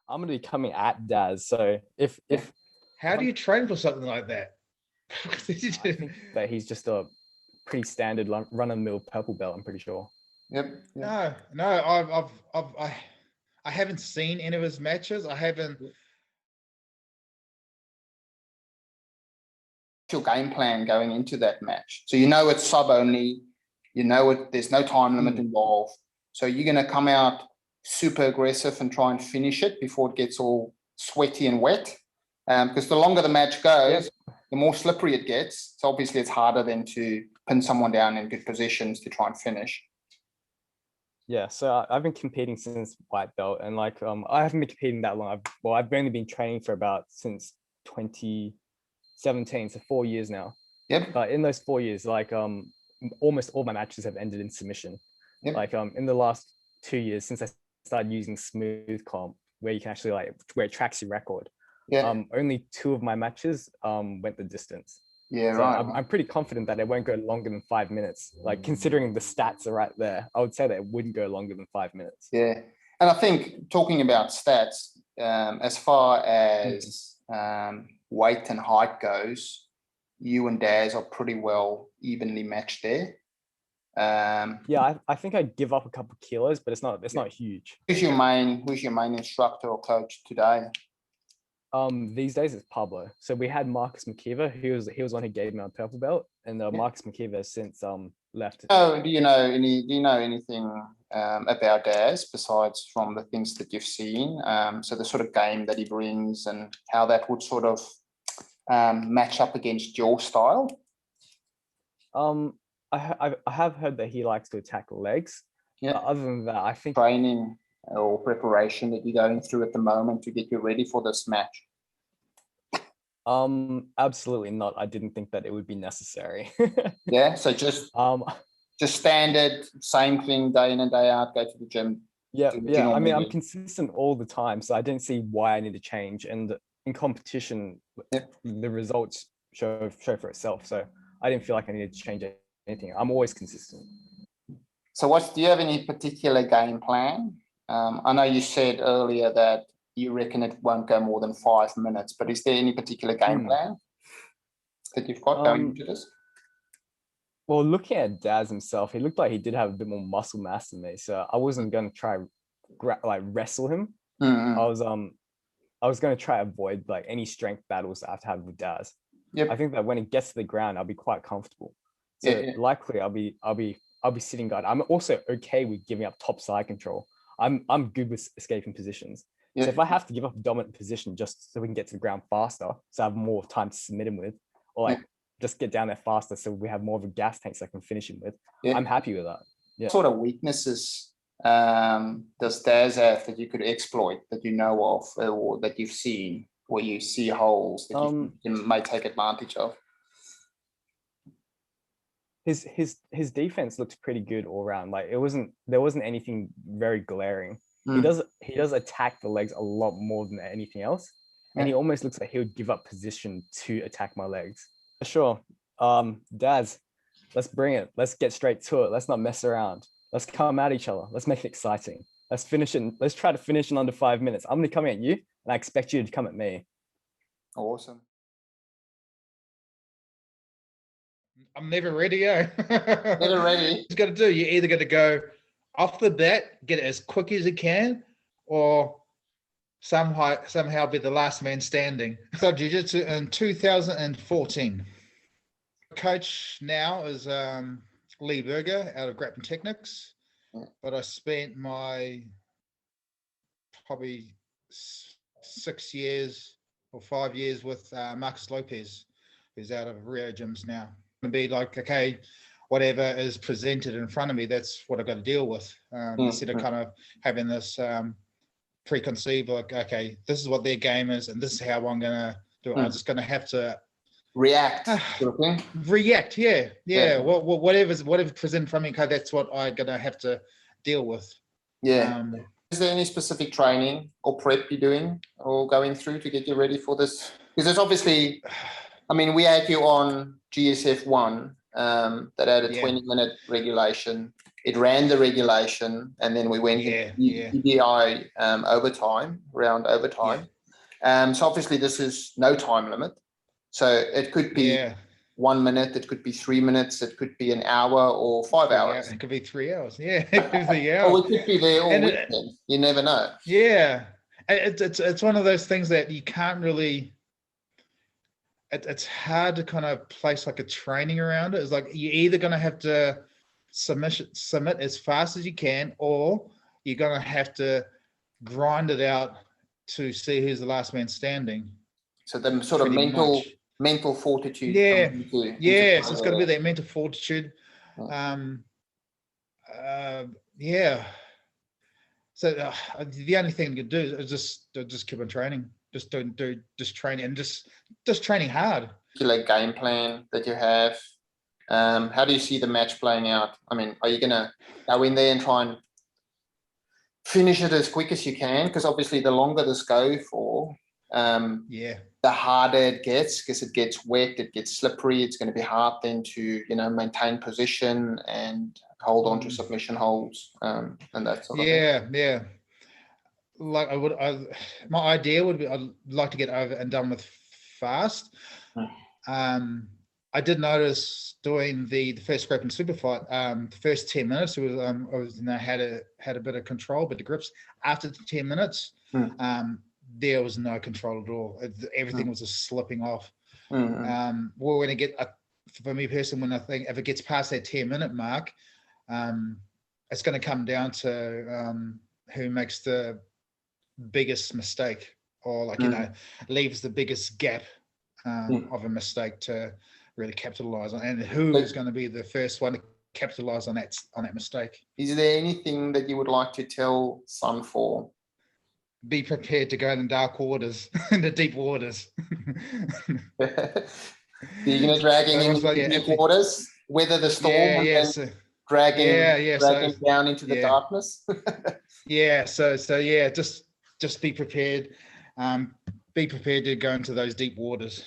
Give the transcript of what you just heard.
I'm gonna be coming at Daz. So if How do you train for something like that? I think that he's just a pretty standard run-of-the-mill purple belt, I'm pretty sure. Yep. No, I haven't seen any of his matches. I haven't. Your game plan going into that match. So you know it's sub only, you know there's no time limit involved. So you're going to come out super aggressive and try and finish it before it gets all sweaty and wet. Because the longer the match goes, the more slippery it gets. So obviously it's harder then to pin someone down in good positions to try and finish. Yeah, so I've been competing since white belt, and like I haven't been competing that long. I've only been training for about since 2017, so 4 years now. Yep. But in those 4 years, like almost all my matches have ended in submission. Yep. Like in the last 2 years since I started using smooth comp, where you can actually where it tracks your record. Yeah. Only 2 of my matches went the distance. Yeah, so right. I'm pretty confident that it won't go longer than 5 minutes. Like considering the stats are right there, I would say that it wouldn't go longer than 5 minutes. Yeah, and I think talking about stats, as far as weight and height goes, you and Daz are pretty well evenly matched there. Yeah, I think I'd give up a couple of kilos, but it's not huge. Who's your main instructor or coach today? These days it's Pablo. So we had Marcus McKeever, he was one who gave me my purple belt, and Marcus McKeever has since left. Oh, do you know anything about Daz besides from the things that you've seen? So the sort of game that he brings and how that would sort of match up against your style? I have heard that he likes to attack legs. Yeah. But other than that, I think training or preparation that you're going through at the moment to get you ready for this match? Absolutely not. I didn't think that it would be necessary. Yeah, so just standard, same thing day in and day out, go to the gym. Yeah. I mean, I'm consistent all the time, so I didn't see why I need to change. And in competition, the results show for itself. So I didn't feel like I needed to change anything. I'm always consistent. So do you have any particular game plan? I know you said earlier that you reckon it won't go more than 5 minutes, but is there any particular game plan that you've got going into this? Well, looking at Daz himself, he looked like he did have a bit more muscle mass than me, so I wasn't going to try wrestle him. I was going to try avoid like any strength battles that I have to have with Daz. Yep. I think that when it gets to the ground, I'll be quite comfortable. So likely I'll be sitting guard. I'm also okay with giving up top side control. I'm good with escaping positions. So if I have to give up a dominant position just so we can get to the ground faster, so I have more time to submit him with, or like just get down there faster so we have more of a gas tank so I can finish him with, I'm happy with that. Yeah. What sort of weaknesses does Daz have that you could exploit, that you know of, or that you've seen, where you see holes that you might take advantage of? His defense looks pretty good all around. Like there wasn't anything very glaring. He does attack the legs a lot more than anything else, and he almost looks like he would give up position to attack my legs. Sure, Daz, let's bring it. Let's get straight to it. Let's not mess around. Let's come at each other. Let's make it exciting. Let's finish it. Let's try to finish in under 5 minutes. I'm gonna come at you, and I expect you to come at me. Awesome. I'm never ready, Never ready. It's got to do. You're either going to go off the bat, get it as quick as you can, or somehow be the last man standing. So jiu-jitsu in 2014. Coach now is Lee Berger out of Grappling Techniques, but I spent my probably 6 years or 5 years with Marcus Lopez, who's out of Rio Gyms now. Be like, okay, whatever is presented in front of me, that's what I've got to deal with. Instead of kind of having this preconceived, like, okay, this is what their game is and this is how I'm going to do it. I'm just going to have to react. React, yeah. Whatever's presented in front of me, okay, that's what I'm going to have to deal with. Yeah. Is there any specific training or prep you're doing or going through to get you ready for this? Because there's obviously, I mean, we had you on GSF 1 that had a 20-minute regulation. it ran the regulation, and then we went EDI round overtime. So obviously this is no time limit. So it could be 1 minute, it could be 3 minutes, it could be an hour or 5 hours. It could be 3 hours. Yeah, it could be Or it could be there all weekend. You never know. Yeah, it's one of those things that you can't really. It's hard to kind of place like a training around it. It's like you're either going to have to submit as fast as you can, or you're going to have to grind it out to see who's the last man standing. So the sort of mental fortitude. Yeah, so it's got to be that mental fortitude. So the only thing you can do is just keep on training. Just training and just training hard. Particular game plan that you have. How do you see the match playing out? I mean, are you gonna go in there and try and finish it as quick as you can? Because obviously, the longer this goes for, the harder it gets, because it gets wet, it gets slippery. It's going to be hard then to maintain position and hold on to submission holds and that sort of thing. Yeah. Like my idea would be I'd like to get over and done with fast. I did notice doing the first scrape and super fight, the first 10 minutes, it was had a bit of control, but the grips after the 10 minutes, there was no control at all. Everything was just slipping off. We're going to get, for me personally, when I think if it gets past that 10-minute mark, it's going to come down to who makes the biggest mistake, or leaves the biggest gap of a mistake to really capitalize on, and who is going to be the first one to capitalize on that mistake. Is there anything that you would like to tell Sunfor? Be prepared to go in the dark waters, in the deep waters. You're going to drag him into the deep waters, weather the storm, and drag him down into the darkness. Just be prepared. Be prepared to go into those deep waters.